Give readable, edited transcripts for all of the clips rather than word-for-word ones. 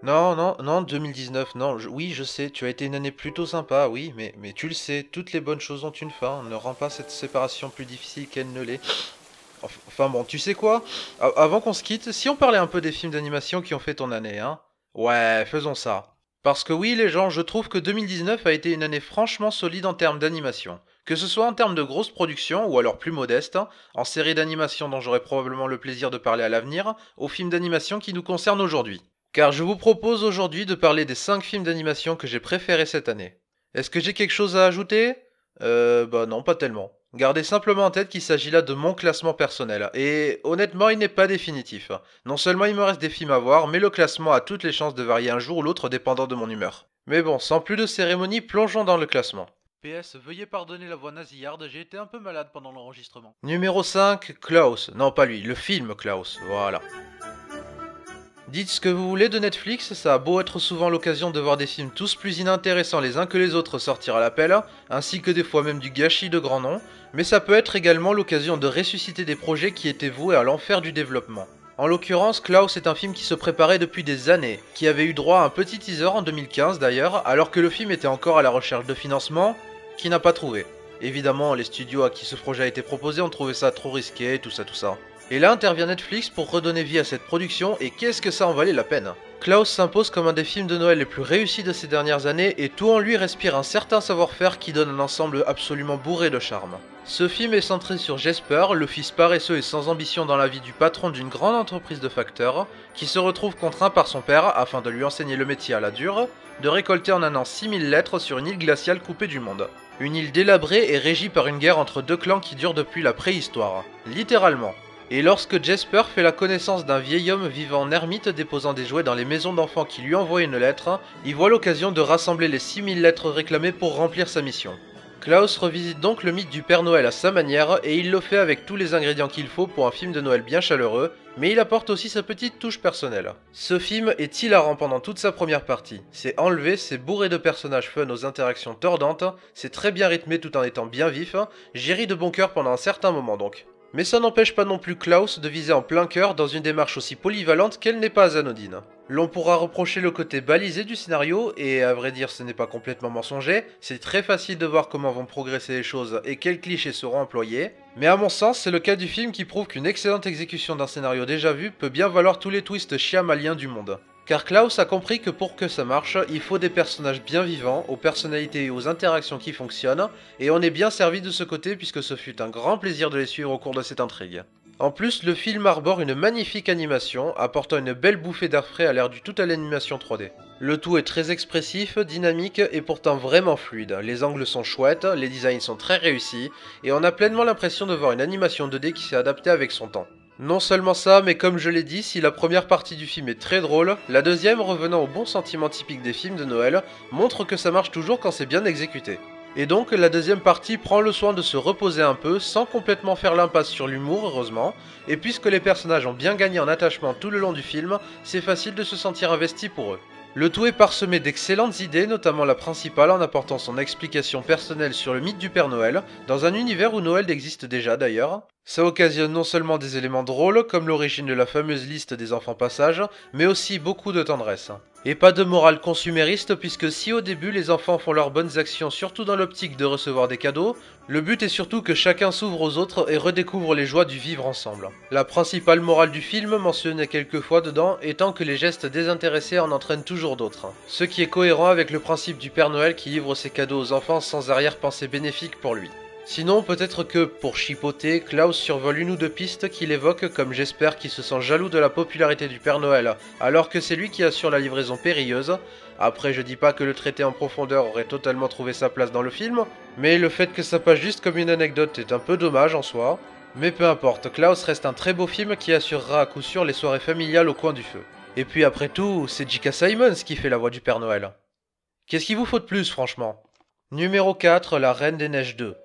Non, non, non, 2019, non, oui, je sais, tu as été une année plutôt sympa, oui, mais tu le sais, toutes les bonnes choses ont une fin, ne rends pas cette séparation plus difficile qu'elle ne l'est. Enfin bon, tu sais quoi? Avant qu'on se quitte, si on parlait un peu des films d'animation qui ont fait ton année, hein? Ouais, faisons ça. Parce que oui, les gens, je trouve que 2019 a été une année franchement solide en termes d'animation. Que ce soit en termes de grosses productions, ou alors plus modestes, hein, en séries d'animation dont j'aurai probablement le plaisir de parler à l'avenir, aux films d'animation qui nous concernent aujourd'hui. Car je vous propose aujourd'hui de parler des 5 films d'animation que j'ai préférés cette année. Est-ce que j'ai quelque chose à ajouter? Bah non, pas tellement. Gardez simplement en tête qu'il s'agit là de mon classement personnel, et honnêtement il n'est pas définitif. Non seulement il me reste des films à voir, mais le classement a toutes les chances de varier un jour ou l'autre dépendant de mon humeur. Mais bon, sans plus de cérémonie, plongeons dans le classement. PS, veuillez pardonner la voix nasillarde, j'ai été un peu malade pendant l'enregistrement. Numéro 5, Klaus. Non, pas lui, le film Klaus, voilà. Dites ce que vous voulez de Netflix, ça a beau être souvent l'occasion de voir des films tous plus inintéressants les uns que les autres sortir à l'appel, ainsi que des fois même du gâchis de grands noms, mais ça peut être également l'occasion de ressusciter des projets qui étaient voués à l'enfer du développement. En l'occurrence, Klaus est un film qui se préparait depuis des années, qui avait eu droit à un petit teaser en 2015 d'ailleurs, alors que le film était encore à la recherche de financement, qui n'a pas trouvé. Évidemment, les studios à qui ce projet a été proposé ont trouvé ça trop risqué, tout ça tout ça. Et là intervient Netflix pour redonner vie à cette production, et qu'est-ce que ça en valait la peine. Klaus s'impose comme un des films de Noël les plus réussis de ces dernières années, et tout en lui respire un certain savoir-faire qui donne un ensemble absolument bourré de charme. Ce film est centré sur Jesper, le fils paresseux et sans ambition dans la vie du patron d'une grande entreprise de facteurs, qui se retrouve contraint par son père, afin de lui enseigner le métier à la dure, de récolter en un an 6000 lettres sur une île glaciale coupée du monde. Une île délabrée et régie par une guerre entre deux clans qui dure depuis la préhistoire. Littéralement. Et lorsque Jesper fait la connaissance d'un vieil homme vivant en ermite déposant des jouets dans les maisons d'enfants qui lui envoient une lettre, il voit l'occasion de rassembler les 6000 lettres réclamées pour remplir sa mission. Klaus revisite donc le mythe du Père Noël à sa manière, et il le fait avec tous les ingrédients qu'il faut pour un film de Noël bien chaleureux, mais il apporte aussi sa petite touche personnelle. Ce film est hilarant pendant toute sa première partie. C'est enlevé, c'est bourré de personnages fun aux interactions tordantes, c'est très bien rythmé tout en étant bien vif, j'ai ri de bon cœur pendant un certain moment donc. Mais ça n'empêche pas non plus Klaus de viser en plein cœur dans une démarche aussi polyvalente qu'elle n'est pas anodine. L'on pourra reprocher le côté balisé du scénario, et à vrai dire ce n'est pas complètement mensonger, c'est très facile de voir comment vont progresser les choses et quels clichés seront employés, mais à mon sens c'est le cas du film qui prouve qu'une excellente exécution d'un scénario déjà vu peut bien valoir tous les twists chiamaliens du monde. Car Klaus a compris que pour que ça marche, il faut des personnages bien vivants, aux personnalités et aux interactions qui fonctionnent, et on est bien servi de ce côté puisque ce fut un grand plaisir de les suivre au cours de cette intrigue. En plus, le film arbore une magnifique animation, apportant une belle bouffée d'air frais à l'ère du tout à l'animation 3D. Le tout est très expressif, dynamique et pourtant vraiment fluide. Les angles sont chouettes, les designs sont très réussis, et on a pleinement l'impression de voir une animation 2D qui s'est adaptée avec son temps. Non seulement ça, mais comme je l'ai dit, si la première partie du film est très drôle, la deuxième, revenant au bon sentiment typique des films de Noël, montre que ça marche toujours quand c'est bien exécuté. Et donc la deuxième partie prend le soin de se reposer un peu, sans complètement faire l'impasse sur l'humour heureusement, et puisque les personnages ont bien gagné en attachement tout le long du film, c'est facile de se sentir investi pour eux. Le tout est parsemé d'excellentes idées, notamment la principale en apportant son explication personnelle sur le mythe du Père Noël, dans un univers où Noël existe déjà d'ailleurs. Ça occasionne non seulement des éléments drôles, comme l'origine de la fameuse liste des enfants passages, mais aussi beaucoup de tendresse. Et pas de morale consumériste, puisque si au début les enfants font leurs bonnes actions surtout dans l'optique de recevoir des cadeaux, le but est surtout que chacun s'ouvre aux autres et redécouvre les joies du vivre ensemble. La principale morale du film, mentionnée quelques fois dedans, étant que les gestes désintéressés en entraînent toujours d'autres. Ce qui est cohérent avec le principe du Père Noël qui livre ses cadeaux aux enfants sans arrière-pensée bénéfique pour lui. Sinon, peut-être que, pour chipoter, Klaus survole une ou deux pistes qu'il évoque comme j'espère qu'il se sent jaloux de la popularité du Père Noël, alors que c'est lui qui assure la livraison périlleuse. Après, je dis pas que le traité en profondeur aurait totalement trouvé sa place dans le film, mais le fait que ça passe juste comme une anecdote est un peu dommage en soi. Mais peu importe, Klaus reste un très beau film qui assurera à coup sûr les soirées familiales au coin du feu. Et puis après tout, c'est J.K. Simmons qui fait la voix du Père Noël. Qu'est-ce qu'il vous faut de plus, franchement? Numéro 4, La Reine des Neiges 2.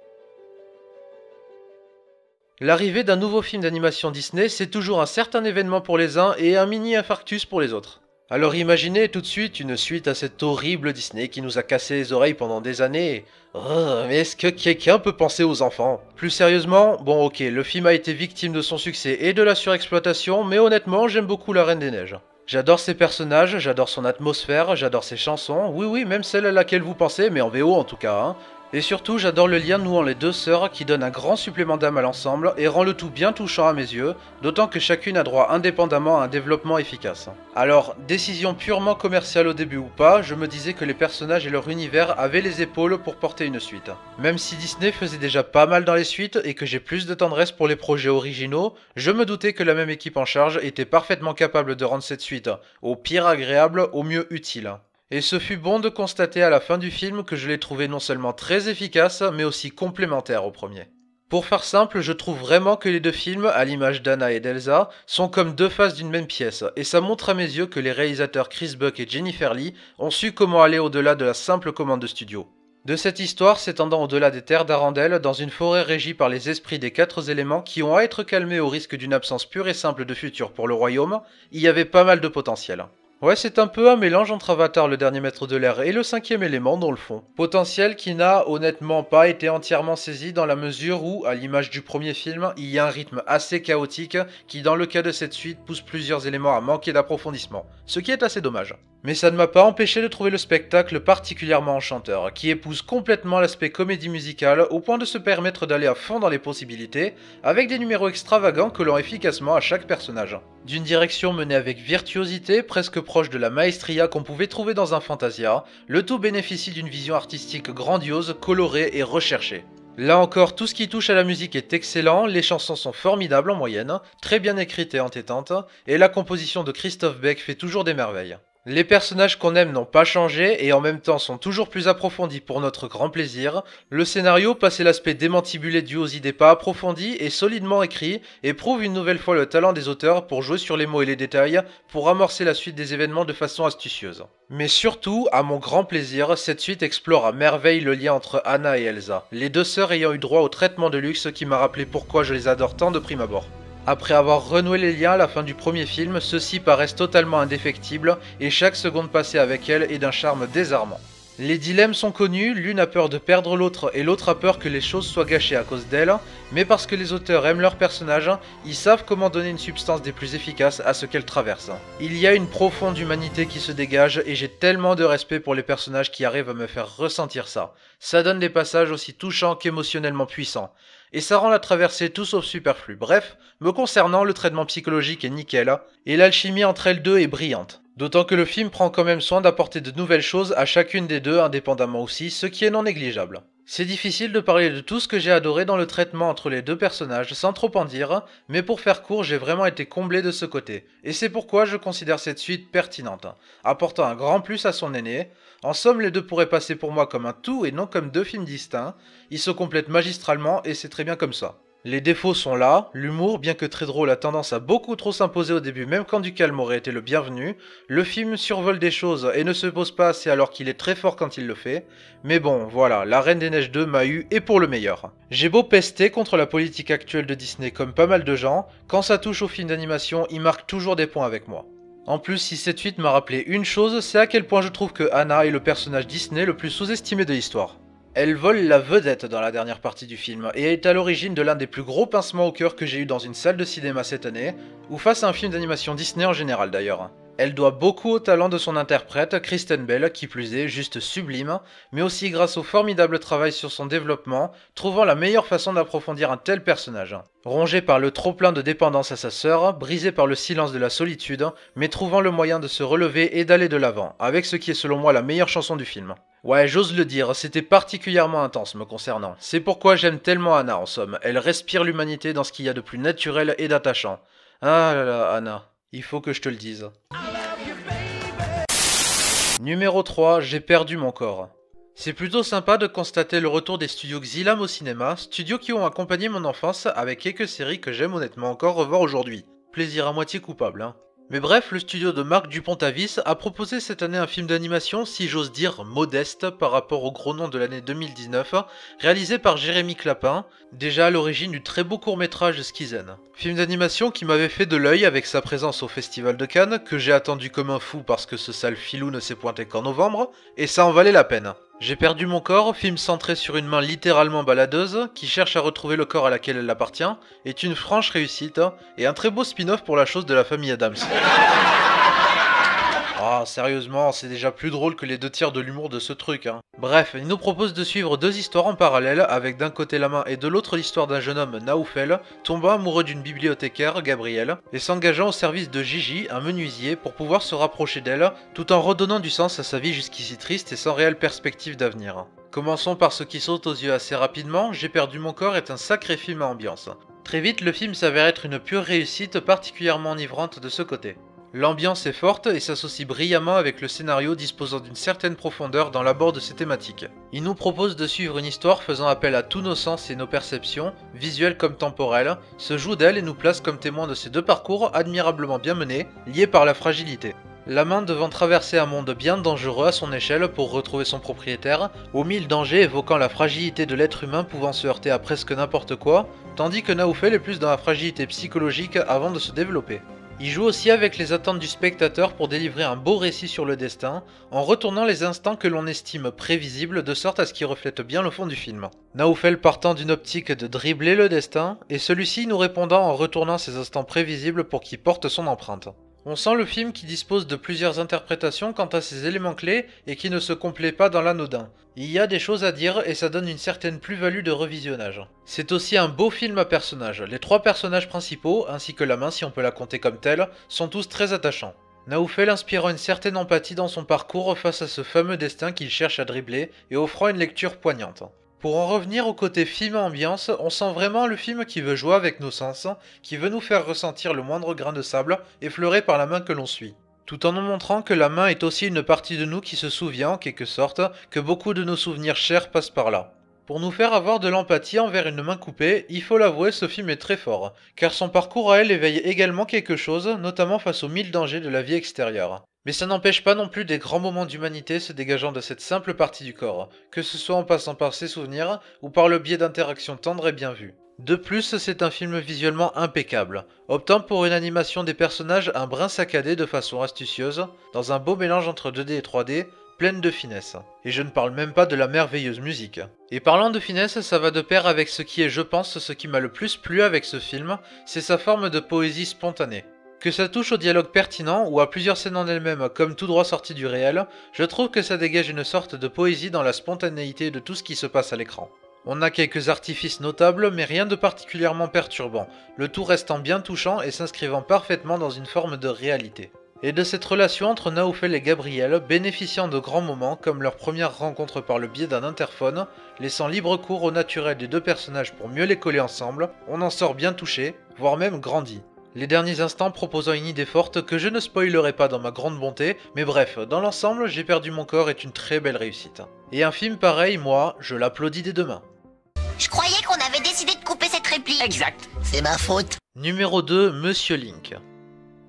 L'arrivée d'un nouveau film d'animation Disney, c'est toujours un certain événement pour les uns et un mini-infarctus pour les autres. Alors imaginez tout de suite une suite à cet horrible Disney qui nous a cassé les oreilles pendant des années. Oh, mais est-ce que quelqu'un peut penser aux enfants? Plus sérieusement, bon ok, le film a été victime de son succès et de la surexploitation, mais honnêtement j'aime beaucoup La Reine des Neiges. J'adore ses personnages, j'adore son atmosphère, j'adore ses chansons, oui oui, même celle à laquelle vous pensez, mais en VO en tout cas, hein. Et surtout, j'adore le lien nouant les deux sœurs qui donne un grand supplément d'âme à l'ensemble et rend le tout bien touchant à mes yeux, d'autant que chacune a droit indépendamment à un développement efficace. Alors, décision purement commerciale au début ou pas, je me disais que les personnages et leur univers avaient les épaules pour porter une suite. Même si Disney faisait déjà pas mal dans les suites et que j'ai plus de tendresse pour les projets originaux, je me doutais que la même équipe en charge était parfaitement capable de rendre cette suite, au pire agréable, au mieux utile. Et ce fut bon de constater à la fin du film que je l'ai trouvé non seulement très efficace, mais aussi complémentaire au premier. Pour faire simple, je trouve vraiment que les deux films, à l'image d'Anna et d'Elsa, sont comme deux faces d'une même pièce, et ça montre à mes yeux que les réalisateurs Chris Buck et Jennifer Lee ont su comment aller au-delà de la simple commande de studio. De cette histoire s'étendant au-delà des terres d'Arendelle, dans une forêt régie par les esprits des quatre éléments qui ont à être calmés au risque d'une absence pure et simple de futur pour le royaume, il y avait pas mal de potentiel. Ouais, c'est un peu un mélange entre Avatar, le dernier maître de l'air, et le cinquième élément dans le fond. Potentiel qui n'a honnêtement pas été entièrement saisi dans la mesure où, à l'image du premier film, il y a un rythme assez chaotique qui, dans le cas de cette suite, pousse plusieurs éléments à manquer d'approfondissement, ce qui est assez dommage. Mais ça ne m'a pas empêché de trouver le spectacle particulièrement enchanteur, qui épouse complètement l'aspect comédie musicale au point de se permettre d'aller à fond dans les possibilités, avec des numéros extravagants collant efficacement à chaque personnage. D'une direction menée avec virtuosité, presque proche de la maestria qu'on pouvait trouver dans un Fantasia, le tout bénéficie d'une vision artistique grandiose, colorée et recherchée. Là encore, tout ce qui touche à la musique est excellent, les chansons sont formidables en moyenne, très bien écrites et entêtantes, et la composition de Christophe Beck fait toujours des merveilles. Les personnages qu'on aime n'ont pas changé et en même temps sont toujours plus approfondis pour notre grand plaisir. Le scénario, passé l'aspect démantibulé dû aux idées pas approfondies, est solidement écrit et prouve une nouvelle fois le talent des auteurs pour jouer sur les mots et les détails pour amorcer la suite des événements de façon astucieuse. Mais surtout, à mon grand plaisir, cette suite explore à merveille le lien entre Anna et Elsa, les deux sœurs ayant eu droit au traitement de luxe qui m'a rappelé pourquoi je les adore tant de prime abord. Après avoir renoué les liens à la fin du premier film, ceux-ci paraissent totalement indéfectibles et chaque seconde passée avec elle est d'un charme désarmant. Les dilemmes sont connus, l'une a peur de perdre l'autre et l'autre a peur que les choses soient gâchées à cause d'elle, mais parce que les auteurs aiment leurs personnages, ils savent comment donner une substance des plus efficaces à ce qu'elles traversent. Il y a une profonde humanité qui se dégage et j'ai tellement de respect pour les personnages qui arrivent à me faire ressentir ça. Ça donne des passages aussi touchants qu'émotionnellement puissants. Et ça rend la traversée tout sauf superflue. Bref, me concernant, le traitement psychologique est nickel, et l'alchimie entre elles deux est brillante. D'autant que le film prend quand même soin d'apporter de nouvelles choses à chacune des deux indépendamment aussi, ce qui est non négligeable. C'est difficile de parler de tout ce que j'ai adoré dans le traitement entre les deux personnages sans trop en dire, mais pour faire court j'ai vraiment été comblé de ce côté, et c'est pourquoi je considère cette suite pertinente, apportant un grand plus à son aîné. En somme, les deux pourraient passer pour moi comme un tout et non comme deux films distincts, ils se complètent magistralement et c'est très bien comme ça. Les défauts sont là, l'humour, bien que très drôle, a tendance à beaucoup trop s'imposer au début même quand du calme aurait été le bienvenu, le film survole des choses et ne se pose pas assez alors qu'il est très fort quand il le fait, mais bon, voilà, La Reine des Neiges 2 m'a eu et pour le meilleur. J'ai beau pester contre la politique actuelle de Disney comme pas mal de gens, quand ça touche au film d'animation, il marque toujours des points avec moi. En plus, si cette suite m'a rappelé une chose, c'est à quel point je trouve que Anna est le personnage Disney le plus sous-estimé de l'histoire. Elle vole la vedette dans la dernière partie du film et est à l'origine de l'un des plus gros pincements au cœur que j'ai eu dans une salle de cinéma cette année, ou face à un film d'animation Disney en général d'ailleurs. Elle doit beaucoup au talent de son interprète, Kristen Bell, qui plus est juste sublime, mais aussi grâce au formidable travail sur son développement, trouvant la meilleure façon d'approfondir un tel personnage. Rongé par le trop-plein de dépendance à sa sœur, brisé par le silence de la solitude, mais trouvant le moyen de se relever et d'aller de l'avant, avec ce qui est selon moi la meilleure chanson du film. Ouais, j'ose le dire, c'était particulièrement intense me concernant. C'est pourquoi j'aime tellement Anna en somme, elle respire l'humanité dans ce qu'il y a de plus naturel et d'attachant. Ah là là, Anna, il faut que je te le dise. Numéro 3, j'ai perdu mon corps. C'est plutôt sympa de constater le retour des studios Xylam au cinéma, studios qui ont accompagné mon enfance avec quelques séries que j'aime honnêtement encore revoir aujourd'hui. Plaisir à moitié coupable, hein. Mais bref, le studio de Marc Dupont-Avis a proposé cette année un film d'animation, si j'ose dire modeste par rapport au gros nom de l'année 2019, réalisé par Jérémy Clapin, déjà à l'origine du très beau court-métrage Skizen. Film d'animation qui m'avait fait de l'œil avec sa présence au Festival de Cannes, que j'ai attendu comme un fou parce que ce sale filou ne s'est pointé qu'en novembre, et ça en valait la peine. J'ai perdu mon corps, film centré sur une main littéralement baladeuse, qui cherche à retrouver le corps à laquelle elle appartient, est une franche réussite, et un très beau spin-off pour la chose de la famille Adams. Ah, sérieusement, c'est déjà plus drôle que les deux tiers de l'humour de ce truc, hein. Bref, il nous propose de suivre deux histoires en parallèle, avec d'un côté la main et de l'autre l'histoire d'un jeune homme, Naoufel, tombant amoureux d'une bibliothécaire, Gabrielle, et s'engageant au service de Gigi, un menuisier, pour pouvoir se rapprocher d'elle, tout en redonnant du sens à sa vie jusqu'ici triste et sans réelle perspective d'avenir. Commençons par ce qui saute aux yeux assez rapidement, J'ai perdu mon corps est un sacré film à ambiance. Très vite, le film s'avère être une pure réussite particulièrement enivrante de ce côté. L'ambiance est forte et s'associe brillamment avec le scénario disposant d'une certaine profondeur dans l'abord de ses thématiques. Il nous propose de suivre une histoire faisant appel à tous nos sens et nos perceptions, visuelles comme temporelles, se joue d'elle et nous place comme témoins de ces deux parcours admirablement bien menés, liés par la fragilité. La main devant traverser un monde bien dangereux à son échelle pour retrouver son propriétaire, aux mille dangers évoquant la fragilité de l'être humain pouvant se heurter à presque n'importe quoi, tandis que Naoufel est plus dans la fragilité psychologique avant de se développer. Il joue aussi avec les attentes du spectateur pour délivrer un beau récit sur le destin, en retournant les instants que l'on estime prévisibles de sorte à ce qu'ils reflètent bien le fond du film. Naoufel partant d'une optique de dribbler le destin, et celui-ci nous répondant en retournant ces instants prévisibles pour qu'il porte son empreinte. On sent le film qui dispose de plusieurs interprétations quant à ses éléments clés et qui ne se complaît pas dans l'anodin. Il y a des choses à dire et ça donne une certaine plus-value de revisionnage. C'est aussi un beau film à personnages. Les trois personnages principaux, ainsi que la main si on peut la compter comme telle, sont tous très attachants. Naoufel inspirant une certaine empathie dans son parcours face à ce fameux destin qu'il cherche à dribbler et offrant une lecture poignante. Pour en revenir au côté film ambiance, on sent vraiment le film qui veut jouer avec nos sens, qui veut nous faire ressentir le moindre grain de sable effleuré par la main que l'on suit. Tout en nous montrant que la main est aussi une partie de nous qui se souvient en quelque sorte que beaucoup de nos souvenirs chers passent par là. Pour nous faire avoir de l'empathie envers une main coupée, il faut l'avouer, ce film est très fort, car son parcours à elle éveille également quelque chose, notamment face aux mille dangers de la vie extérieure. Mais ça n'empêche pas non plus des grands moments d'humanité se dégageant de cette simple partie du corps, que ce soit en passant par ses souvenirs ou par le biais d'interactions tendres et bien vues. De plus, c'est un film visuellement impeccable, optant pour une animation des personnages un brin saccadé de façon astucieuse, dans un beau mélange entre 2D et 3D, pleine de finesse. Et je ne parle même pas de la merveilleuse musique. Et parlant de finesse, ça va de pair avec ce qui est, je pense, ce qui m'a le plus plu avec ce film, c'est sa forme de poésie spontanée. Que ça touche au dialogue pertinent ou à plusieurs scènes en elles-mêmes comme tout droit sorti du réel, je trouve que ça dégage une sorte de poésie dans la spontanéité de tout ce qui se passe à l'écran. On a quelques artifices notables mais rien de particulièrement perturbant, le tout restant bien touchant et s'inscrivant parfaitement dans une forme de réalité. Et de cette relation entre Naoufel et Gabrielle, bénéficiant de grands moments comme leur première rencontre par le biais d'un interphone, laissant libre cours au naturel des deux personnages pour mieux les coller ensemble, on en sort bien touché, voire même grandi. Les derniers instants proposant une idée forte que je ne spoilerai pas dans ma grande bonté, mais bref, dans l'ensemble, J'ai perdu mon corps est une très belle réussite. Et un film pareil, moi, je l'applaudis des deux mains. Je croyais qu'on avait décidé de couper cette réplique. Exact. C'est ma faute. Numéro 2, Monsieur Link.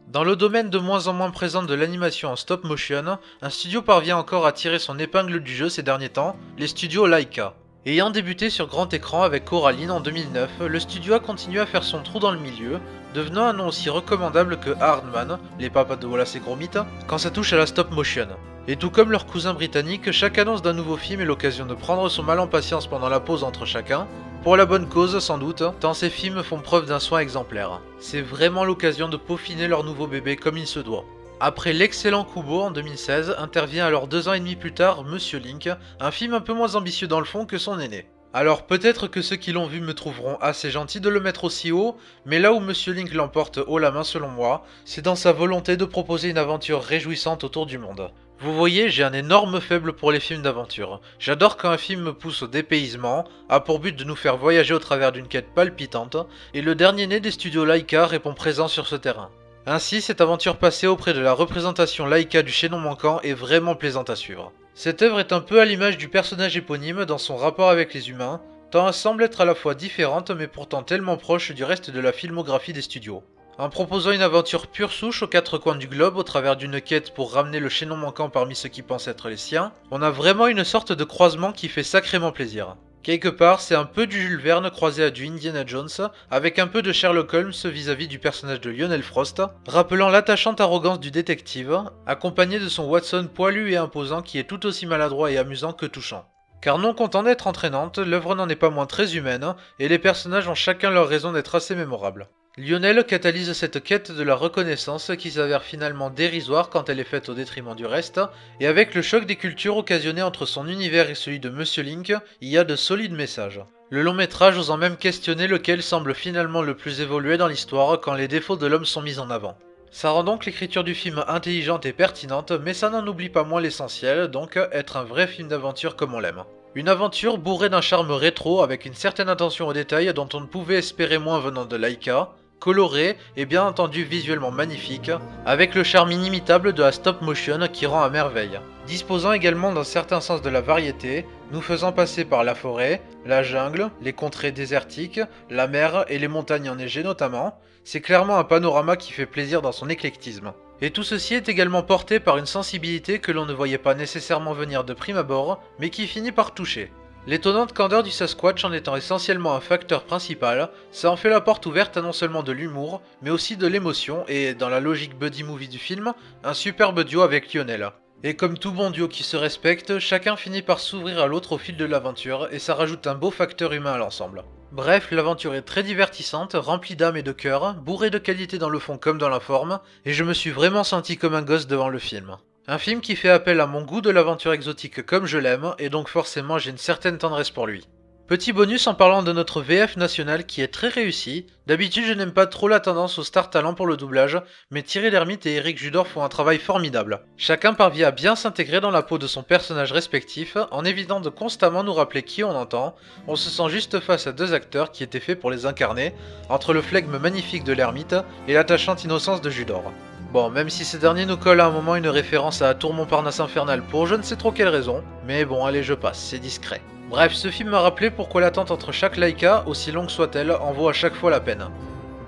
Dans le domaine de moins en moins présent de l'animation en stop motion, un studio parvient encore à tirer son épingle du jeu ces derniers temps, les studios Laika. Ayant débuté sur grand écran avec Coraline en 2009, le studio a continué à faire son trou dans le milieu, devenant un nom aussi recommandable que Hardman, les papas de Wallace et Gromit, quand ça touche à la stop motion. Et tout comme leurs cousins britanniques, chaque annonce d'un nouveau film est l'occasion de prendre son mal en patience pendant la pause entre chacun, pour la bonne cause sans doute, tant ces films font preuve d'un soin exemplaire. C'est vraiment l'occasion de peaufiner leur nouveau bébé comme il se doit. Après l'excellent Kubo en 2016, intervient alors 2 ans et demi plus tard Monsieur Link, un film un peu moins ambitieux dans le fond que son aîné. Alors peut-être que ceux qui l'ont vu me trouveront assez gentil de le mettre aussi haut, mais là où Monsieur Link l'emporte haut la main selon moi, c'est dans sa volonté de proposer une aventure réjouissante autour du monde. Vous voyez, j'ai un énorme faible pour les films d'aventure. J'adore quand un film me pousse au dépaysement, a pour but de nous faire voyager au travers d'une quête palpitante, et le dernier né des studios Laika répond présent sur ce terrain. Ainsi, cette aventure passée auprès de la représentation Laika du chaînon manquant est vraiment plaisante à suivre. Cette œuvre est un peu à l'image du personnage éponyme dans son rapport avec les humains, tant elle semble être à la fois différente mais pourtant tellement proche du reste de la filmographie des studios. En proposant une aventure pure souche aux 4 coins du globe au travers d'une quête pour ramener le chaînon manquant parmi ceux qui pensent être les siens, on a vraiment une sorte de croisement qui fait sacrément plaisir. Quelque part, c'est un peu du Jules Verne croisé à du Indiana Jones, avec un peu de Sherlock Holmes vis-à-vis du personnage de Lionel Frost, rappelant l'attachante arrogance du détective, accompagné de son Watson poilu et imposant qui est tout aussi maladroit et amusant que touchant. Car non content d'être entraînante, l'œuvre n'en est pas moins très humaine, et les personnages ont chacun leur raison d'être assez mémorables. Lionel catalyse cette quête de la reconnaissance qui s'avère finalement dérisoire quand elle est faite au détriment du reste, et avec le choc des cultures occasionné entre son univers et celui de Monsieur Link, il y a de solides messages. Le long métrage osant même questionner lequel semble finalement le plus évolué dans l'histoire quand les défauts de l'homme sont mis en avant. Ça rend donc l'écriture du film intelligente et pertinente, mais ça n'en oublie pas moins l'essentiel, donc être un vrai film d'aventure comme on l'aime. Une aventure bourrée d'un charme rétro avec une certaine attention aux détails dont on ne pouvait espérer moins venant de Laika, coloré et bien entendu visuellement magnifique, avec le charme inimitable de la stop motion qui rend à merveille. Disposant également d'un certain sens de la variété, nous faisant passer par la forêt, la jungle, les contrées désertiques, la mer et les montagnes enneigées notamment, c'est clairement un panorama qui fait plaisir dans son éclectisme. Et tout ceci est également porté par une sensibilité que l'on ne voyait pas nécessairement venir de prime abord, mais qui finit par toucher. L'étonnante candeur du Sasquatch en étant essentiellement un facteur principal, ça en fait la porte ouverte à non seulement de l'humour, mais aussi de l'émotion et, dans la logique buddy movie du film, un superbe duo avec Lionel. Et comme tout bon duo qui se respecte, chacun finit par s'ouvrir à l'autre au fil de l'aventure et ça rajoute un beau facteur humain à l'ensemble. Bref, l'aventure est très divertissante, remplie d'âme et de cœur, bourrée de qualité dans le fond comme dans la forme, et je me suis vraiment senti comme un gosse devant le film. Un film qui fait appel à mon goût de l'aventure exotique comme je l'aime, et donc forcément j'ai une certaine tendresse pour lui. Petit bonus en parlant de notre VF national qui est très réussi, d'habitude je n'aime pas trop la tendance au star talent pour le doublage, mais Thierry Lhermitte et Éric Judor font un travail formidable. Chacun parvient à bien s'intégrer dans la peau de son personnage respectif, en évitant de constamment nous rappeler qui on entend, on se sent juste face à deux acteurs qui étaient faits pour les incarner, entre le flegme magnifique de Lhermitte et l'attachante innocence de Judor. Bon, même si ces derniers nous collent à un moment une référence à la tour Montparnasse infernale pour je ne sais trop quelle raison, mais bon allez je passe, c'est discret. Bref, ce film m'a rappelé pourquoi l'attente entre chaque Laika, aussi longue soit-elle, en vaut à chaque fois la peine.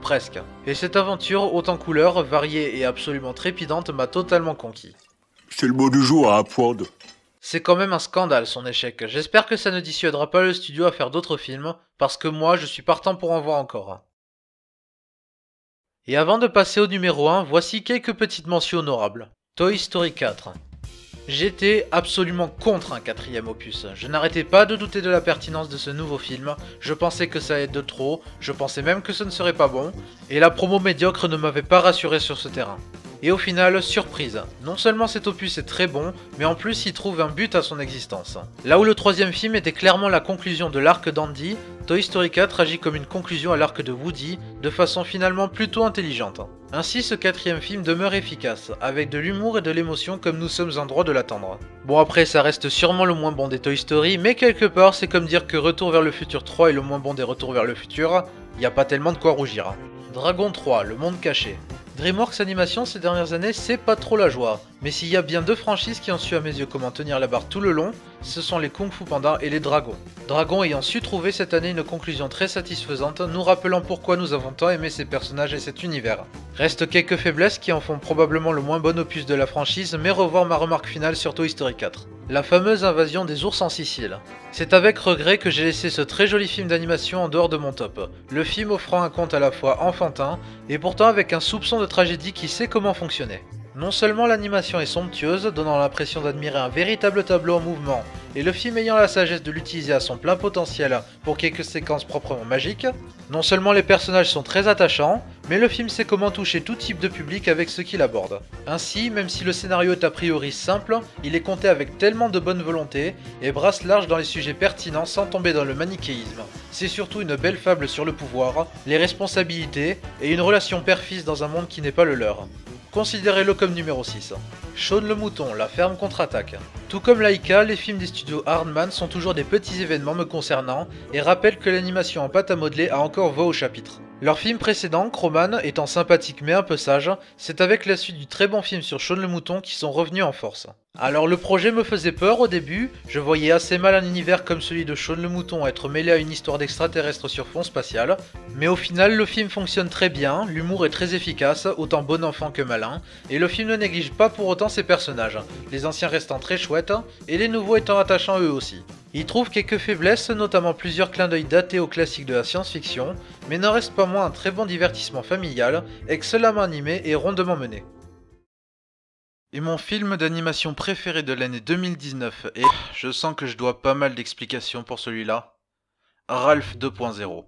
Presque. Et cette aventure, haute en couleurs, variée et absolument trépidante, m'a totalement conquis. C'est le mot du jour à apprendre. C'est quand même un scandale son échec, j'espère que ça ne dissuadera pas le studio à faire d'autres films, parce que moi je suis partant pour en voir encore. Et avant de passer au numéro 1, voici quelques petites mentions honorables. Toy Story 4. J'étais absolument contre un quatrième opus. Je n'arrêtais pas de douter de la pertinence de ce nouveau film, je pensais que ça allait être de trop, je pensais même que ce ne serait pas bon, et la promo médiocre ne m'avait pas rassuré sur ce terrain. Et au final, surprise, non seulement cet opus est très bon, mais en plus il trouve un but à son existence. Là où le troisième film était clairement la conclusion de l'arc d'Andy, Toy Story 4 agit comme une conclusion à l'arc de Woody, de façon finalement plutôt intelligente. Ainsi ce quatrième film demeure efficace, avec de l'humour et de l'émotion comme nous sommes en droit de l'attendre. Bon après ça reste sûrement le moins bon des Toy Story, mais quelque part c'est comme dire que Retour vers le futur 3 est le moins bon des Retours vers le futur, y a pas tellement de quoi rougir. Dragon 3, le monde caché. DreamWorks Animation ces dernières années c'est pas trop la joie, mais s'il y a bien deux franchises qui ont su à mes yeux comment tenir la barre tout le long, ce sont les Kung Fu Panda et les Dragons. Dragon ayant su trouver cette année une conclusion très satisfaisante, nous rappelant pourquoi nous avons tant aimé ces personnages et cet univers. Reste quelques faiblesses qui en font probablement le moins bon opus de la franchise, mais revoir ma remarque finale sur Toy Story 4. La fameuse invasion des ours en Sicile. C'est avec regret que j'ai laissé ce très joli film d'animation en dehors de mon top. Le film offrant un conte à la fois enfantin, et pourtant avec un soupçon de tragédie qui sait comment fonctionner. Non seulement l'animation est somptueuse, donnant l'impression d'admirer un véritable tableau en mouvement, et le film ayant la sagesse de l'utiliser à son plein potentiel pour quelques séquences proprement magiques, non seulement les personnages sont très attachants, mais le film sait comment toucher tout type de public avec ce qu'il aborde. Ainsi, même si le scénario est a priori simple, il est compté avec tellement de bonne volonté et brasse large dans les sujets pertinents sans tomber dans le manichéisme. C'est surtout une belle fable sur le pouvoir, les responsabilités et une relation père-fils dans un monde qui n'est pas le leur. Considérez-le comme numéro 6. Shaun le mouton, la ferme contre-attaque. Tout comme Laika, les films des studios Hardman sont toujours des petits événements me concernant et rappellent que l'animation en pâte à modeler a encore voix au chapitre. Leur film précédent, Croman, étant sympathique mais un peu sage, c'est avec la suite du très bon film sur Shaun le mouton qu'ils sont revenus en force. Alors le projet me faisait peur au début, je voyais assez mal un univers comme celui de Shaun le mouton être mêlé à une histoire d'extraterrestre sur fond spatial, mais au final le film fonctionne très bien, l'humour est très efficace, autant bon enfant que malin, et le film ne néglige pas pour autant ses personnages, les anciens restant très chouettes, et les nouveaux étant attachants eux aussi. Il trouve quelques faiblesses, notamment plusieurs clins d'œil datés aux classiques de la science-fiction, mais n'en reste pas moins un très bon divertissement familial, excellemment animé et rondement mené. Et mon film d'animation préféré de l'année 2019 est... Je sens que je dois pas mal d'explications pour celui-là. Ralph 2.0.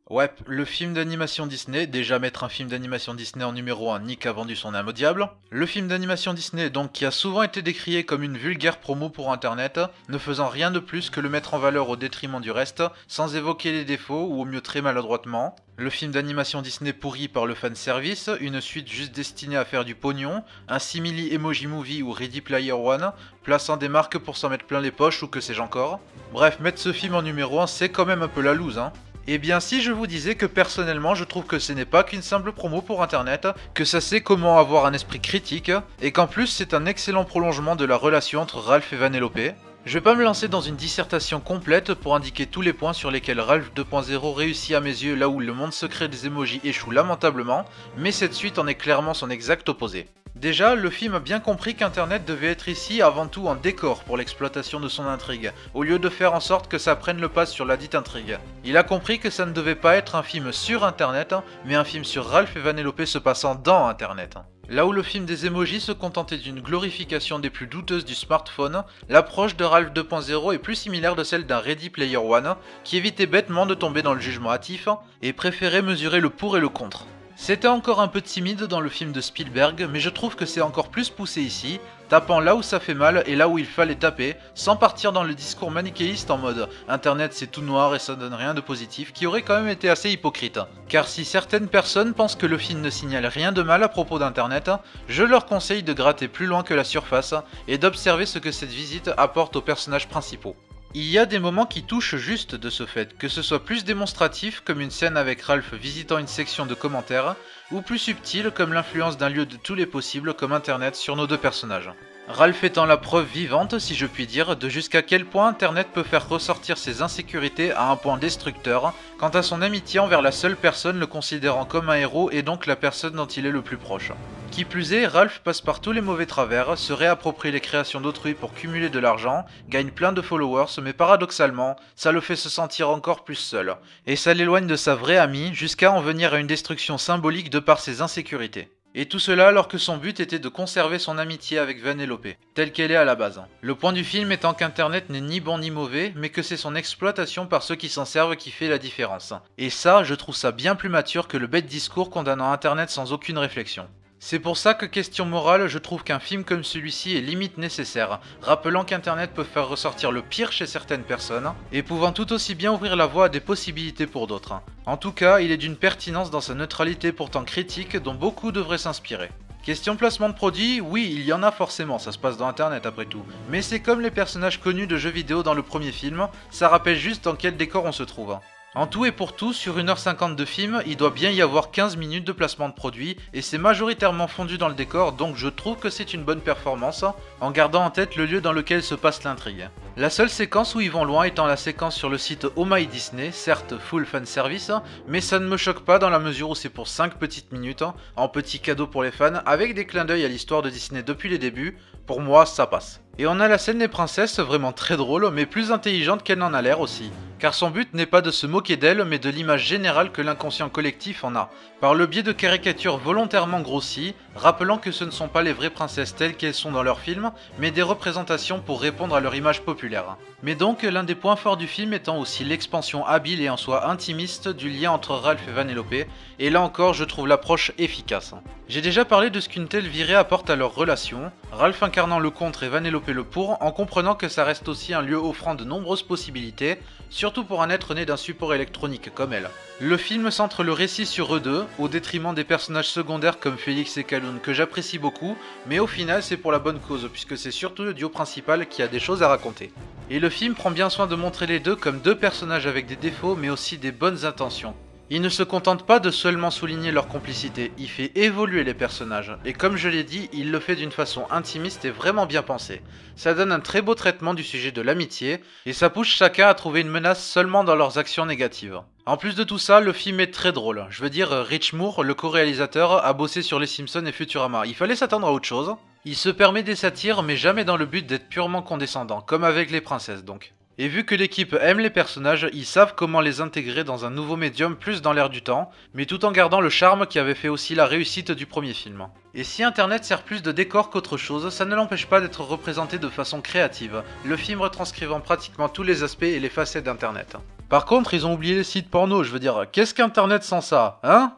Ouais, le film d'animation Disney, déjà mettre un film d'animation Disney en numéro 1, Nick a vendu son âme au diable. Le film d'animation Disney, donc, qui a souvent été décrié comme une vulgaire promo pour internet, ne faisant rien de plus que le mettre en valeur au détriment du reste, sans évoquer les défauts, ou au mieux très maladroitement. Le film d'animation Disney pourri par le fanservice, une suite juste destinée à faire du pognon, un simili Emoji Movie ou Ready Player One, plaçant des marques pour s'en mettre plein les poches ou que sais-je encore. Bref, mettre ce film en numéro 1, c'est quand même un peu la loose, hein. Eh bien si je vous disais que personnellement je trouve que ce n'est pas qu'une simple promo pour internet, que ça sait comment avoir un esprit critique, et qu'en plus c'est un excellent prolongement de la relation entre Ralph et Vanellope. Je vais pas me lancer dans une dissertation complète pour indiquer tous les points sur lesquels Ralph 2.0 réussit à mes yeux là où le monde secret des emojis échoue lamentablement, mais cette suite en est clairement son exact opposé. Déjà, le film a bien compris qu'Internet devait être ici avant tout un décor pour l'exploitation de son intrigue, au lieu de faire en sorte que ça prenne le pas sur la dite intrigue. Il a compris que ça ne devait pas être un film sur Internet, mais un film sur Ralph et Vanellope se passant dans Internet. Là où le film des emojis se contentait d'une glorification des plus douteuses du smartphone, l'approche de Ralph 2.0 est plus similaire de celle d'un Ready Player One, qui évitait bêtement de tomber dans le jugement hâtif et préférait mesurer le pour et le contre. C'était encore un peu timide dans le film de Spielberg, mais je trouve que c'est encore plus poussé ici, tapant là où ça fait mal et là où il fallait taper, sans partir dans le discours manichéiste en mode Internet c'est tout noir et ça donne rien de positif, qui aurait quand même été assez hypocrite. Car si certaines personnes pensent que le film ne signale rien de mal à propos d'Internet, je leur conseille de gratter plus loin que la surface et d'observer ce que cette visite apporte aux personnages principaux. Il y a des moments qui touchent juste de ce fait, que ce soit plus démonstratif comme une scène avec Ralph visitant une section de commentaires, ou plus subtil comme l'influence d'un lieu de tous les possibles comme Internet sur nos deux personnages. Ralph étant la preuve vivante, si je puis dire, de jusqu'à quel point Internet peut faire ressortir ses insécurités à un point destructeur, quant à son amitié envers la seule personne le considérant comme un héros et donc la personne dont il est le plus proche. Qui plus est, Ralph passe par tous les mauvais travers, se réapproprie les créations d'autrui pour cumuler de l'argent, gagne plein de followers, mais paradoxalement, ça le fait se sentir encore plus seul, et ça l'éloigne de sa vraie amie, jusqu'à en venir à une destruction symbolique de par ses insécurités. Et tout cela alors que son but était de conserver son amitié avec Vanellope, telle qu'elle est à la base. Le point du film étant qu'Internet n'est ni bon ni mauvais, mais que c'est son exploitation par ceux qui s'en servent qui fait la différence. Et ça, je trouve ça bien plus mature que le bête discours condamnant Internet sans aucune réflexion. C'est pour ça que question morale, je trouve qu'un film comme celui-ci est limite nécessaire, rappelant qu'Internet peut faire ressortir le pire chez certaines personnes, et pouvant tout aussi bien ouvrir la voie à des possibilités pour d'autres. En tout cas, il est d'une pertinence dans sa neutralité pourtant critique dont beaucoup devraient s'inspirer. Question placement de produit, oui, il y en a forcément, ça se passe dans Internet après tout. Mais c'est comme les personnages connus de jeux vidéo dans le premier film, ça rappelle juste dans quel décor on se trouve. En tout et pour tout, sur 1h50 de film, il doit bien y avoir 15 minutes de placement de produit, et c'est majoritairement fondu dans le décor, donc je trouve que c'est une bonne performance, en gardant en tête le lieu dans lequel se passe l'intrigue. La seule séquence où ils vont loin étant la séquence sur le site Oh My Disney, certes full fan service, mais ça ne me choque pas dans la mesure où c'est pour 5 petites minutes, en petit cadeau pour les fans, avec des clins d'œil à l'histoire de Disney depuis les débuts, pour moi ça passe. Et on a la scène des princesses, vraiment très drôle, mais plus intelligente qu'elle n'en a l'air aussi. Car son but n'est pas de se moquer d'elle, mais de l'image générale que l'inconscient collectif en a, par le biais de caricatures volontairement grossies, rappelant que ce ne sont pas les vraies princesses telles qu'elles sont dans leurs films, mais des représentations pour répondre à leur image populaire. Mais donc, l'un des points forts du film étant aussi l'expansion habile et en soi intimiste du lien entre Ralph et Vanellope, et là encore je trouve l'approche efficace. J'ai déjà parlé de ce qu'une telle virée apporte à leur relation, Ralph incarnant le contre et Vanellope le pour, en comprenant que ça reste aussi un lieu offrant de nombreuses possibilités, surtout pour un être né d'un support électronique comme elle. Le film centre le récit sur eux deux, au détriment des personnages secondaires comme Félix et Kaloun que j'apprécie beaucoup, mais au final c'est pour la bonne cause, puisque c'est surtout le duo principal qui a des choses à raconter. Et le film prend bien soin de montrer les deux comme deux personnages avec des défauts mais aussi des bonnes intentions. Il ne se contente pas de seulement souligner leur complicité, il fait évoluer les personnages, et comme je l'ai dit, il le fait d'une façon intimiste et vraiment bien pensée. Ça donne un très beau traitement du sujet de l'amitié, et ça pousse chacun à trouver une menace seulement dans leurs actions négatives. En plus de tout ça, le film est très drôle. Je veux dire, Rich Moore, le co-réalisateur, a bossé sur Les Simpsons et Futurama. Il fallait s'attendre à autre chose. Il se permet des satires, mais jamais dans le but d'être purement condescendant, comme avec les princesses donc. Et vu que l'équipe aime les personnages, ils savent comment les intégrer dans un nouveau médium plus dans l'air du temps, mais tout en gardant le charme qui avait fait aussi la réussite du premier film. Et si Internet sert plus de décor qu'autre chose, ça ne l'empêche pas d'être représenté de façon créative, le film retranscrivant pratiquement tous les aspects et les facettes d'Internet. Par contre, ils ont oublié les sites porno, je veux dire, qu'est-ce qu'Internet sans ça, hein?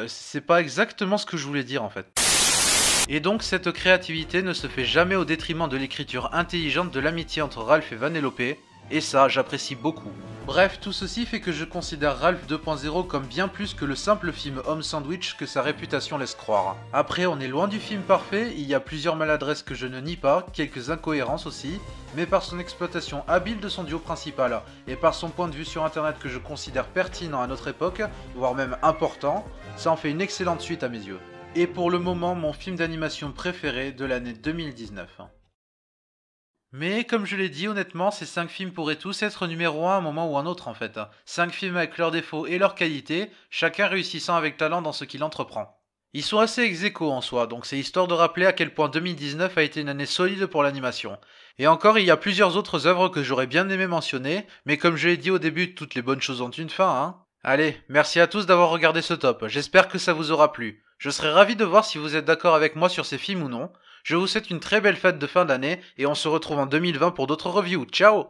C'est pas exactement ce que je voulais dire en fait. Et donc cette créativité ne se fait jamais au détriment de l'écriture intelligente de l'amitié entre Ralph et Vanellope, et ça j'apprécie beaucoup. Bref, tout ceci fait que je considère Ralph 2.0 comme bien plus que le simple film Home Sandwich que sa réputation laisse croire. Après, on est loin du film parfait, il y a plusieurs maladresses que je ne nie pas, quelques incohérences aussi, mais par son exploitation habile de son duo principal, et par son point de vue sur internet que je considère pertinent à notre époque, voire même important, ça en fait une excellente suite à mes yeux. Et pour le moment, mon film d'animation préféré de l'année 2019. Mais comme je l'ai dit, honnêtement, ces 5 films pourraient tous être numéro 1 à un moment ou un autre en fait. 5 films avec leurs défauts et leurs qualités, chacun réussissant avec talent dans ce qu'il entreprend. Ils sont assez ex-aequo en soi, donc c'est histoire de rappeler à quel point 2019 a été une année solide pour l'animation. Et encore, il y a plusieurs autres œuvres que j'aurais bien aimé mentionner, mais comme je l'ai dit au début, toutes les bonnes choses ont une fin, hein. Allez, merci à tous d'avoir regardé ce top, j'espère que ça vous aura plu. Je serais ravi de voir si vous êtes d'accord avec moi sur ces films ou non. Je vous souhaite une très belle fête de fin d'année et on se retrouve en 2020 pour d'autres reviews. Ciao!